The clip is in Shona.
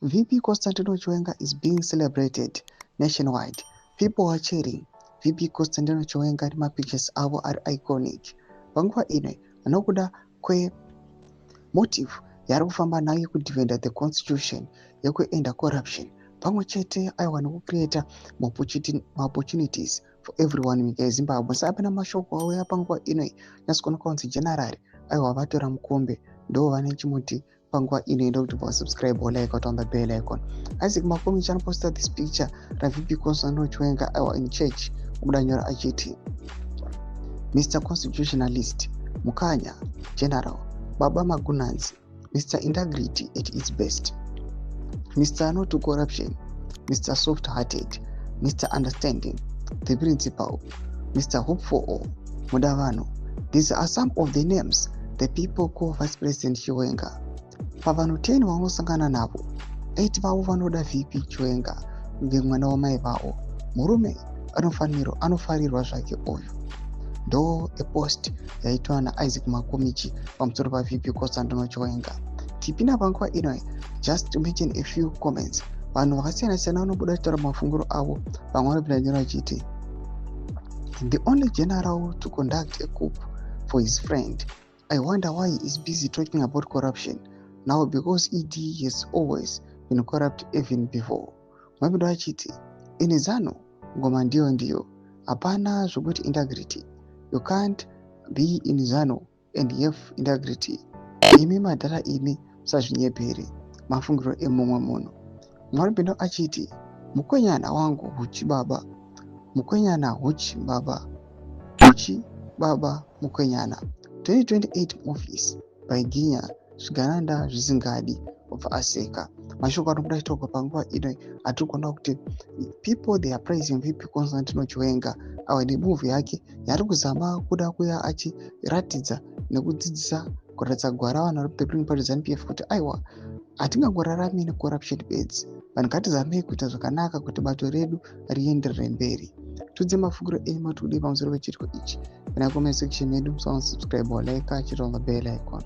VP Constantino Chiwenga is being celebrated nationwide. People are cheering. VP Constantino Chiwenga nemapictures avo ari iconic. Panguva ino anokuda motive yari kufamba nayo kudefenda the constitution yekuenda corruption pamwe chete aiwa nekucreata opportunities for everyone munyika yezimbabwe. Saka apina mashoko auya panguva ino nyatsokuoneka kunzi general aiwa vatora mukombe ndo vane chimuti panguva ino enda kuti pasubscribe like on the bell icon. Isaac Makomichi anoposta this picture raVP Constantino Chiwenga aiwa in church okudanyora achiti Mr Constitutionalist Mukanya General Baba Magunanzi, Mr. Integrity at its best, Mr. No to Corruption, Mr. Soft-Hearted, Mr. Understanding, the Principal, Mr. Hope for All, Mudavano. These are some of the names the people call Vice President Chiwenga. Pavanhu 10 vanosangana navo, 8 vavo vanoda VP Chiwenga kunge mwana wamai vavo. Murume anofarirwa zvake oyo. Ndo epost yaitwa naIsaac Makomichi pamusoro paVP Constantino Chiwenga. Tipina panguva ino, just to mention a few comments. Vanhu vakasiyana-siyana vanobuda kutaura mafunguro avo. Vamwe vanopindanyora vachiti the only general to conduct a coup for his friend. I wonder why he is busy talking about corruption now, because ED has always been corrupt even before. Mwapindo vachiti in ZANU ngoma ndiyo hapana zvokuti integrity. You can't be in ZANU and have integrity. Imi madhara imi musazvinyepere mafungiro emumwe munhu. Mwaripinda achiti mukwenyana wangu huchi baba, mukwenyana huchi baba, huchi baba mukwenyana. 2028 movies by Ginya Zvigananda Zvizingadi obva aseka. Mashoko anobuda achitogwa panguva ino atiri kuona kuti people they are praising VP Constantino Chiwenga awa nemovie yake yari kuzama kuda kuya achiratidza nekudzidzisa kuratidza gwara vanhu vari peruling party ZANU-PF kuti aiwa hatingangorarami necorruption beds, vanhu ngatizamei kuita zvakanaka kuti bato redu rienderere mberi. Tudze mafungiro enyu matudi pamusoro pechiriko ichi. Kana comment section yedu, subscribe or like, chit on the bell icon.